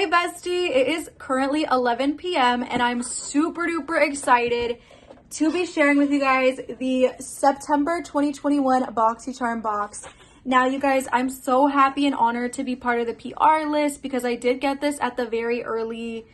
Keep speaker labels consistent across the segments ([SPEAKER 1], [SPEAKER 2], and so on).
[SPEAKER 1] Hey bestie, it is currently 11 p.m. and I'm super duper excited to be sharing with you guys the September 2021 Boxycharm box. Now you guys, I'm so happy and honored to be part of the PR list because I did get this at the very early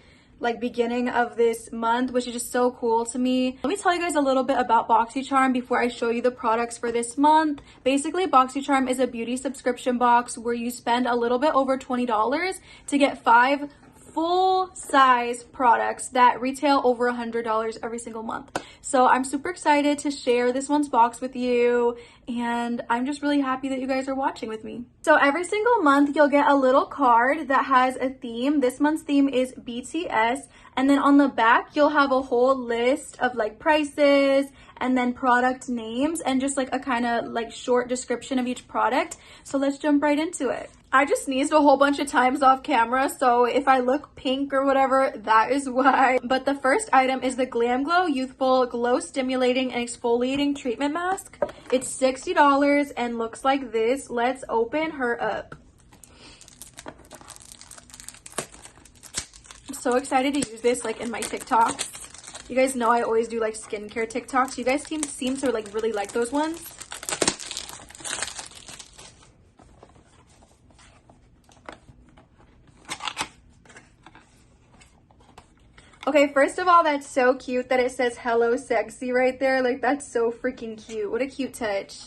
[SPEAKER 1] beginning of this month, which is just so cool to me. Let me tell you guys a little bit about Boxycharm before I show you the products for this month. Basically, Boxycharm is a beauty subscription box where you spend a little bit over $20 to get 5 full-size products that retail over $100 every single month. So I'm super excited to share this one's box with you, and I'm just really happy that you guys are watching with me. So every single month you'll get a little card that has a theme. This month's theme is BTS, and then on the back you'll have a whole list of prices and then product names and just a kind of short description of each product. So let's jump right into it. I just sneezed a whole bunch of times off camera, so if I look pink or whatever, that is why. But the first item is the Glam Glow Youthful Glow Stimulating and Exfoliating Treatment Mask. It's $60 and looks like this. Let's open her up. I'm so excited to use this in my TikToks. You guys know I always do skincare TikToks. You guys seem to really like those ones. Okay, first of all, that's so cute that it says "Hello Sexy" right there. That's so freaking cute. What a cute touch.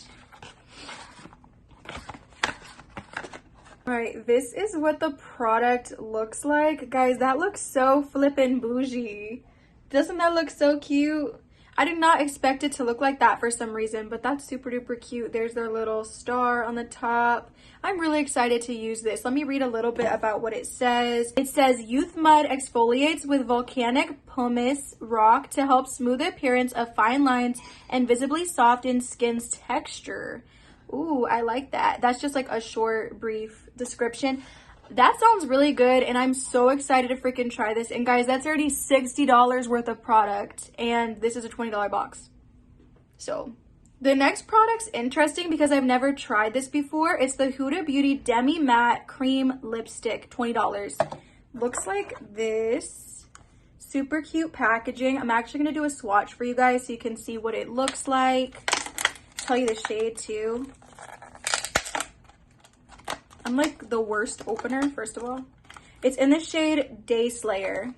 [SPEAKER 1] All right, this is what the product looks like. Guys, that looks so flippin' bougie. Doesn't that look so cute? I did not expect it to look like that for some reason, but that's super duper cute. There's their little star on the top. I'm really excited to use this. Let me read a little bit about what it says. It says Youth Mud exfoliates with volcanic pumice rock to help smooth the appearance of fine lines and visibly soften skin's texture. Ooh, I like that. That's just a short, brief description. That sounds really good, and I'm so excited to freaking try this. And guys, that's already $60 worth of product, and this is a $20 box. So the next product's interesting because I've never tried this before. It's the Huda Beauty Demi Matte Cream Lipstick, $20. Looks like this. Super cute packaging. I'm actually going to do a swatch for you guys so you can see what it looks like. Tell you the shade too. I'm the worst opener, first of all. It's in the shade Day Slayer.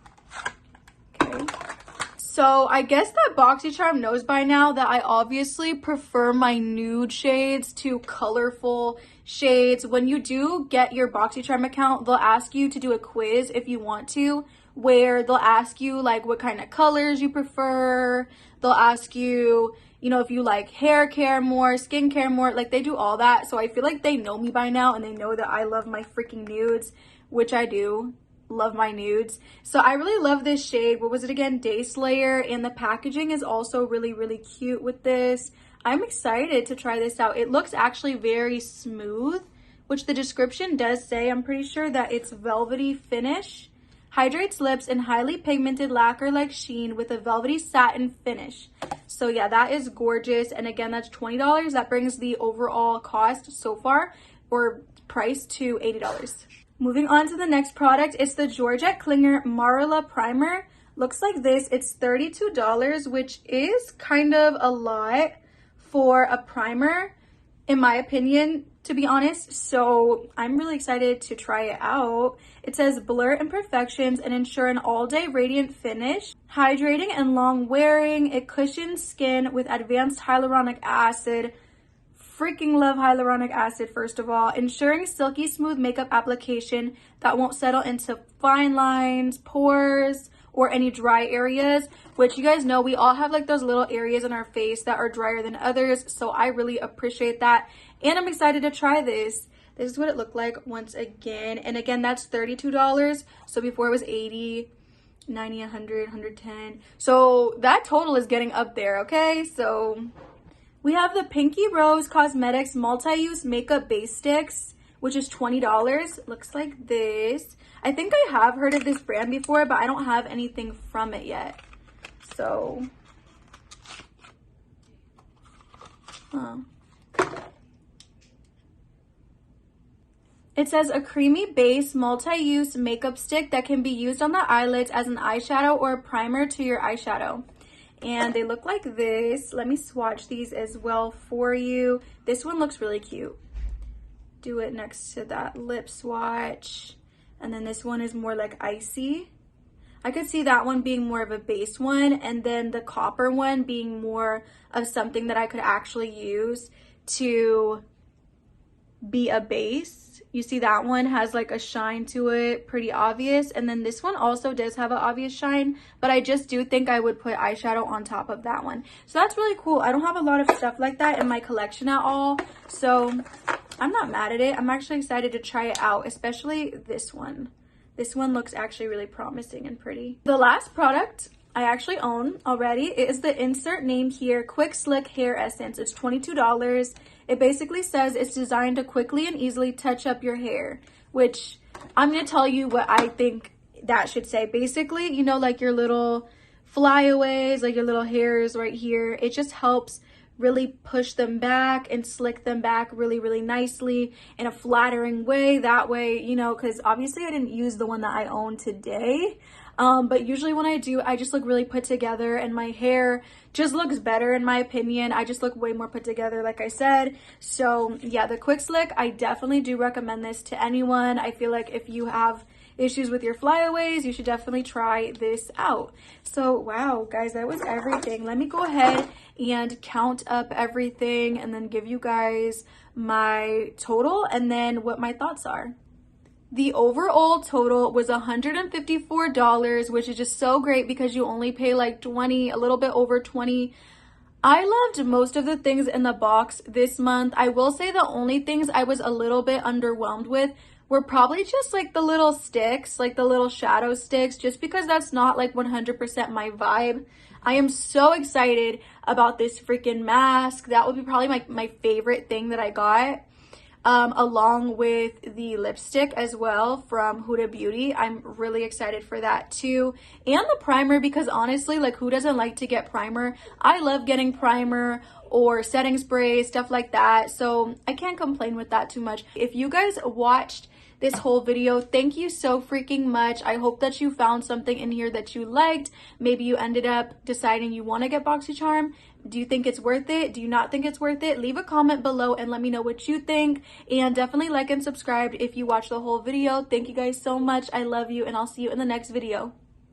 [SPEAKER 1] Okay. So I guess that Boxycharm knows by now that I obviously prefer my nude shades to colorful shades. When you do get your Boxycharm account, they'll ask you to do a quiz if you want to, where they'll ask you what kind of colors you prefer. They'll ask you, if you like hair care more, skin care more, they do all that. So I feel like they know me by now and they know that I love my freaking nudes, which I do love my nudes. So I really love this shade. What was it again? Day Slayer. And the packaging is also really, really cute with this. I'm excited to try this out. It looks actually very smooth, which the description does say. I'm pretty sure that it's velvety finish. Hydrates lips in highly pigmented lacquer-like sheen with a velvety satin finish. So yeah, that is gorgeous. And again, that's $20. That brings the overall cost so far, or price, to $80. Moving on to the next product, it's the Georgette Klinger Marla Primer. Looks like this. It's $32, which is kind of a lot for a primer, in my opinion, to be honest. So I'm really excited to try it out. It says blur imperfections and ensure an all-day radiant finish. Hydrating and long wearing. It cushions skin with advanced hyaluronic acid. Freaking love hyaluronic acid, first of all. Ensuring silky smooth makeup application that won't settle into fine lines, pores, or any dry areas, which you guys know we all have those little areas in our face that are drier than others. So I really appreciate that. And I'm excited to try this. This is what it looked like once again. And again, that's $32. So before it was $80, $90, $100, $110. So that total is getting up there, okay? So we have the Pinky Rose Cosmetics Multi-Use Makeup Base Sticks, which is $20. Looks like this. I think I have heard of this brand before, but I don't have anything from it yet. So, It says a creamy base multi-use makeup stick that can be used on the eyelids as an eyeshadow or a primer to your eyeshadow. And they look like this. Let me swatch these as well for you. This one looks really cute. Do it next to that lip swatch. And then this one is more like icy. I could see that one being more of a base one, and then the copper one being more of something that I could actually use to be a base. You see that one has like a shine to it, pretty obvious. And then this one also does have an obvious shine, but I just do think I would put eyeshadow on top of that one. So that's really cool. I don't have a lot of stuff like that in my collection at all, so I'm not mad at it. I'm actually excited to try it out, especially this one. This one looks actually really promising and pretty. The last product I actually own already. It is the insert name here, Quick Slick Hair Essence. It's $22. It basically says it's designed to quickly and easily touch up your hair, which I'm going to tell you what I think that should say. Basically, you know, like your little flyaways, like your little hairs right here, it just helps really push them back and slick them back really, really nicely in a flattering way. That way, you know, because obviously I didn't use the one that I own today. But usually when I do, I just look really put together and my hair just looks better in my opinion. I just look way more put together, like I said. So yeah, the Quick Slick, I definitely do recommend this to anyone. I feel like if you have issues with your flyaways, you should definitely try this out. So wow, guys, that was everything. Let me go ahead and count up everything and then give you guys my total and then what my thoughts are. The overall total was $154, which is just so great because you only pay like 20, a little bit over 20. I loved most of the things in the box this month. I will say the only things I was a little bit underwhelmed with were probably just like the little sticks, like the little shadow sticks, just because that's not like 100% my vibe. I am so excited about this freaking mask. That would be probably my favorite thing that I got. Along with the lipstick as well from Huda Beauty. I'm really excited for that too. And the primer, because honestly, like who doesn't like to get primer? I love getting primer or setting spray, stuff like that. So I can't complain with that too much. If you guys watched this whole video, thank you so freaking much. I hope that you found something in here that you liked. Maybe you ended up deciding you want to get Boxycharm. Do you think it's worth it? Do you not think it's worth it? Leave a comment below and let me know what you think. And definitely like and subscribe if you watch the whole video. Thank you guys so much. I love you and I'll see you in the next video.